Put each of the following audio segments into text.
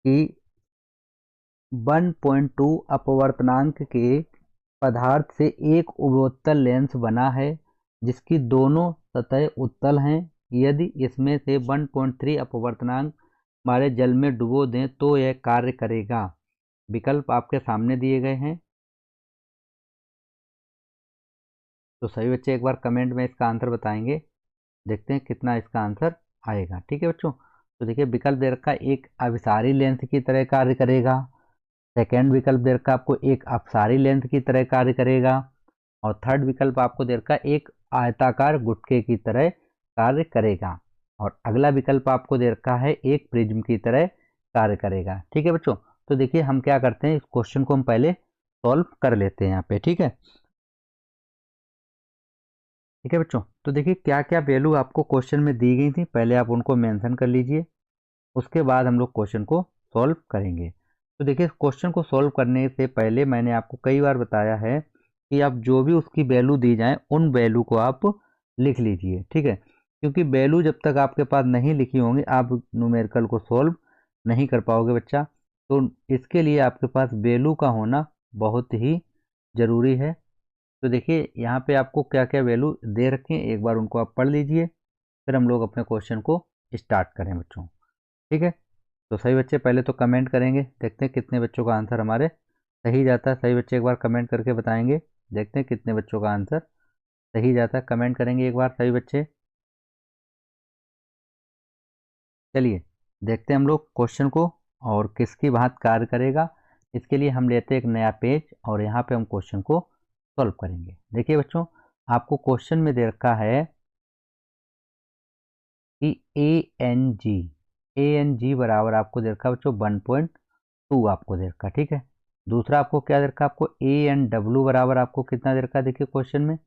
कि 1.2 अपवर्तनांक के पदार्थ से एक उभोत्तल लेंस बना है जिसकी दोनों सतह उत्तल हैं। यदि इसमें से 1.3 अपवर्तनांक हमारे जल में डुबो दें तो यह कार्य करेगा। विकल्प आपके सामने दिए गए हैं। तो सभी बच्चे एक बार कमेंट में इसका आंसर बताएंगे। देखते हैं कितना इसका आंसर आएगा। ठीक है बच्चों, तो देखिए विकल्प दे रखा है एक अभिसारी लेंस की तरह कार्य करेगा। सेकेंड विकल्प दे रखा है आपको एक अपसारी लेंस की तरह कार्य करेगा। और थर्ड विकल्प आपको दे रखा है एक आयताकार गुटके की तरह कार्य करेगा। और अगला विकल्प आपको दे रखा है एक प्रिज्म की तरह कार्य करेगा। ठीक है बच्चों, तो देखिए हम क्या करते हैं, इस क्वेश्चन को हम पहले सॉल्व कर लेते हैं यहाँ पे। ठीक है, ठीक है बच्चों, तो देखिए क्या क्या वैल्यू आपको क्वेश्चन में दी गई थी, पहले आप उनको मेंशन कर लीजिए। उसके बाद हम लोग क्वेश्चन को सॉल्व करेंगे। तो देखिए क्वेश्चन को सॉल्व करने से पहले मैंने आपको कई बार बताया है कि आप जो भी उसकी वैल्यू दी जाए उन वैल्यू को आप लिख लीजिए। ठीक है, क्योंकि वैल्यू जब तक आपके पास नहीं लिखी होंगी आप न्यूमेरिकल को सॉल्व नहीं कर पाओगे बच्चा। तो इसके लिए आपके पास वैल्यू का होना बहुत ही ज़रूरी है। तो देखिए यहाँ पे आपको क्या क्या वैल्यू दे रखे हैं, एक बार उनको आप पढ़ लीजिए, फिर हम लोग अपने क्वेश्चन को स्टार्ट करें बच्चों। ठीक है, तो सही बच्चे पहले तो कमेंट करेंगे, देखते हैं कितने बच्चों का आंसर हमारे सही जाता है। सही बच्चे एक बार कमेंट करके बताएंगे, देखते हैं कितने बच्चों का आंसर सही जाता है। कमेंट करेंगे एक बार सही बच्चे। चलिए देखते हैं हम लोग क्वेश्चन को और किसकी भांति कार्य करेगा। इसके लिए हम लेते हैं एक नया पेज और यहाँ पे हम क्वेश्चन को सॉल्व करेंगे। देखिए बच्चों, आपको क्वेश्चन में दे रखा है कि ए एन जी बराबर आपको दे रखा है बच्चों 1.2 आपको दे रखा है। ठीक है, दूसरा आपको क्या दे रखा है, आपको ए एन डब्ल्यू बराबर आपको कितना दे रखा है, देखिए क्वेश्चन में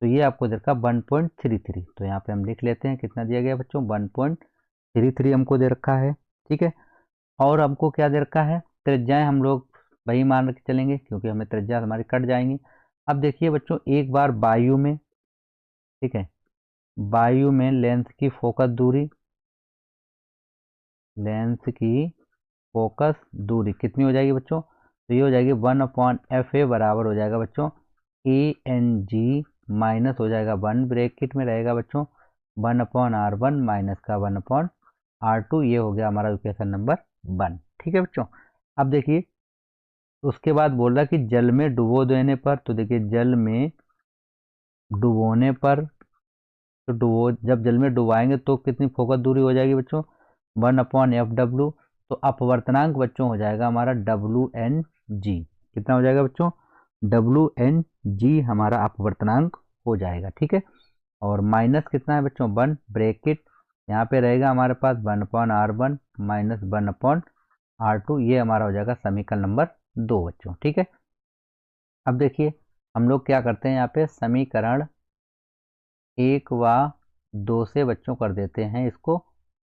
तो ये आपको दे रखा है 1.33। तो यहाँ पे हम लिख लेते हैं कितना दिया गया बच्चों, 1.33 हमको दे रखा है। ठीक है, और हमको क्या दे रखा है, त्रिज्याएं हम लोग वही मान के चलेंगे क्योंकि हमें त्रिज्या हमारी कट जाएंगी। अब देखिए बच्चों, एक बार वायु में, ठीक है, वायु में लेंस की कितनी हो जाएगी बच्चों, तो ये हो जाएगी 1/FA बराबर हो जाएगा बच्चों ANG माइनस हो जाएगा 1 ब्रैकेट में रहेगा बच्चों 1/R1 माइनस का 1/R2। ये हो गया हमारा इक्वेशन नंबर 1। ठीक है बच्चों, अब देखिए उसके बाद बोल रहा कि जल में डुबो देने पर, तो देखिए जल में डुबोने पर, तो डुबो जब जल में डुबाएंगे तो कितनी फोकस दूरी हो जाएगी बच्चों, 1/FW। तो अपवर्तनांक बच्चों हो जाएगा हमारा WNG। कितना हो जाएगा बच्चों, WNG हमारा अपवर्तनांक हो जाएगा। ठीक है, और माइनस कितना है बच्चों, 1 ब्रैकेट, यहाँ पे रहेगा हमारे पास 1/R1 माइनस 1/R2। ये हमारा हो जाएगा समीकरण नंबर 2 बच्चों। ठीक है, अब देखिए हम लोग क्या करते हैं, यहाँ पे समीकरण 1 व 2 से बच्चों कर देते हैं इसको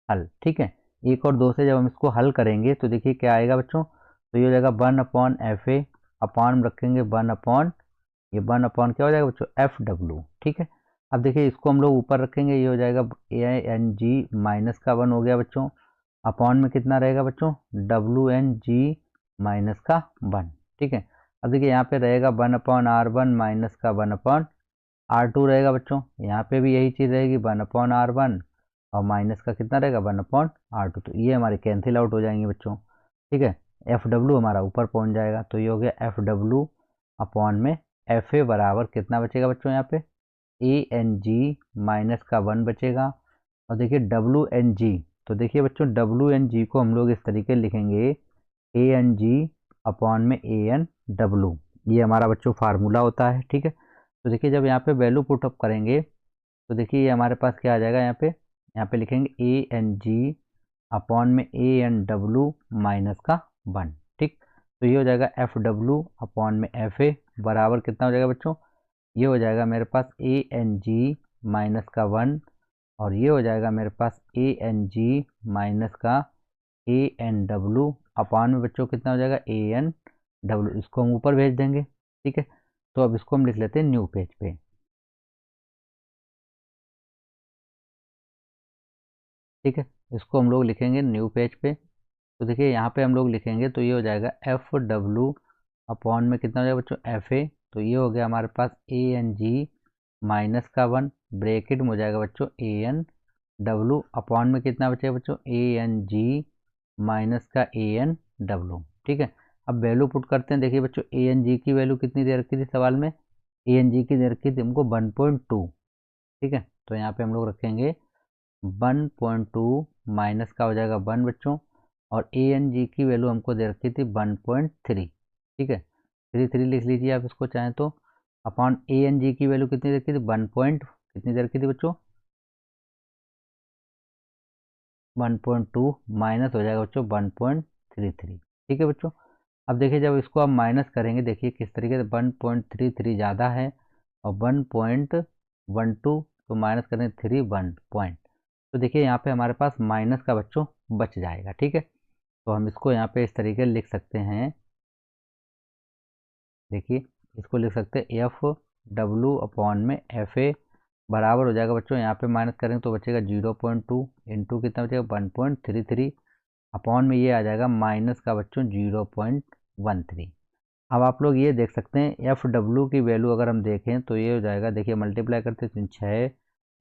हल। ठीक है, 1 और 2 से जब हम इसको हल करेंगे तो देखिए क्या आएगा बच्चों, तो ये हो जाएगा 1/FA अपॉन रखेंगे 1/, ये 1/, क्या हो जाएगा बच्चों, FW। ठीक है, अब देखिए इसको हम लोग ऊपर रखेंगे, ये हो जाएगा ANG माइनस का 1 हो गया बच्चों, अपॉन में कितना रहेगा बच्चों, WNG माइनस का 1। ठीक है, अब देखिए यहाँ पे रहेगा 1/R1 माइनस का 1/R2 रहेगा बच्चों, यहाँ पे भी यही चीज़ रहेगी 1/R1 और माइनस का कितना रहेगा 1/R2। तो ये हमारे कैंसिल आउट हो जाएंगे बच्चों। ठीक है, FW हमारा ऊपर पहुँच जाएगा, तो ये हो गया FW अपॉन में FA बराबर कितना बचेगा बच्चों, यहाँ पे ANG माइनस का 1 बचेगा। और देखिए WNG, तो देखिए बच्चों WNG को हम लोग इस तरीके लिखेंगे ANG अपॉन में ANW। ये हमारा बच्चों फार्मूला होता है। ठीक है, तो देखिए जब यहाँ पे वैल्यू पुटअप करेंगे तो देखिए ये हमारे पास क्या आ जाएगा, यहाँ पे लिखेंगे ANG अपॉन में ANW माइनस का 1। ठीक, तो ये हो जाएगा FW अपॉन में FA बराबर कितना हो जाएगा बच्चों, ये हो जाएगा मेरे पास ANG माइनस का 1 और ये हो जाएगा मेरे पास ANG माइनस का ANW अपॉन में बच्चों कितना हो जाएगा ANW। इसको हम ऊपर भेज देंगे। ठीक है, तो अब इसको हम लिख लेते हैं न्यू पेज पे। ठीक है, इसको हम लोग लिखेंगे न्यू पेज पे। तो देखिए यहाँ पे हम लोग लिखेंगे तो ये हो जाएगा एफ डब्लू अपॉन में कितना हो जाएगा बच्चों एफ ए। तो ये हो गया हमारे पास ए एन जी माइनस का 1 ब्रैकेट में हो जाएगा बच्चों ए एन डब्लू अपॉन में कितना बचेगा बच्चों ए एन जी माइनस का ए एन डब्लू। ठीक है, अब वैल्यू पुट करते हैं। देखिए बच्चों ए एन जी की वैल्यू कितनी दे रखी थी सवाल में, ए एन जी की दे रखी थी हमको 1.2। ठीक है, तो यहाँ पे हम लोग रखेंगे 1.2 माइनस का हो जाएगा 1 बच्चों, और ए एन जी की वैल्यू हमको दे रखी थी 1.3। ठीक है, 3 लिख लीजिए आप इसको चाहें तो, अपॉन ए एन जी की वैल्यू कितनी दे रखी थी 1 पॉइंट कितनी दे रखी थी बच्चों 1.2 माइनस हो जाएगा बच्चों 1.33। ठीक है बच्चों, अब देखिए जब इसको आप माइनस करेंगे देखिए किस तरीके से 1.33 ज़्यादा है और 1.12, तो माइनस करें 3 1 पॉइंट, तो देखिए यहाँ पे हमारे पास माइनस का बच्चों बच जाएगा। ठीक है, तो हम इसको यहाँ पे इस तरीके से लिख सकते हैं। देखिए इसको लिख सकते हैं एफ डब्लू अपॉन में एफ ए बराबर हो जाएगा बच्चों, यहाँ पे माइनस करेंगे तो बचेगा 0.2 इंटू कितना बचेगा 1.33 अपॉन में ये आ जाएगा माइनस का बच्चों 0.13। अब आप लोग ये देख सकते हैं एफ डब्ल्यू की वैल्यू अगर हम देखें तो ये हो जाएगा, देखिए मल्टीप्लाई करते हैं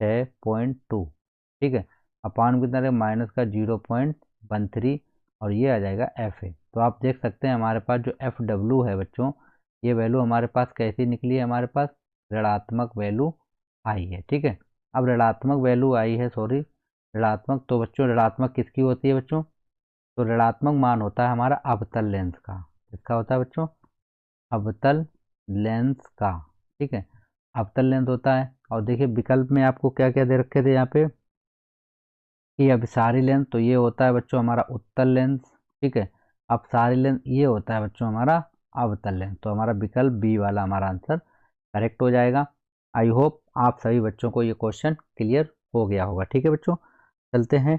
6.2। ठीक है, अपॉन कितना रहेगा माइनस का 0.13 और ये आ जाएगा एफ ए। तो आप देख सकते हैं हमारे पास जो एफ डब्ल्यू है बच्चों, ये वैल्यू हमारे पास कैसी निकली है, हमारे पास ऋणात्मक वैल्यू आई है। ठीक है, अब ऋणात्मक वैल्यू आई है, सॉरी ऋणात्मक, तो बच्चों ऋणात्मक किसकी होती है बच्चों, तो ऋणात्मक मान होता है हमारा अवतल लेंस का। किसका होता है बच्चों, अवतल लेंस का। ठीक है, अवतल लेंस होता है। और देखिए विकल्प में आपको क्या क्या दे रखे थे यहाँ पे, कि अभिसारी लेंस, तो ये होता है बच्चों हमारा उत्तल लेंस। ठीक है, अपसारी लेंस ये होता है बच्चों हमारा अवतल लेंस। तो हमारा विकल्प बी वाला हमारा आंसर करेक्ट हो जाएगा। आई होप आप सभी बच्चों को ये क्वेश्चन क्लियर हो गया होगा। ठीक है बच्चों, चलते हैं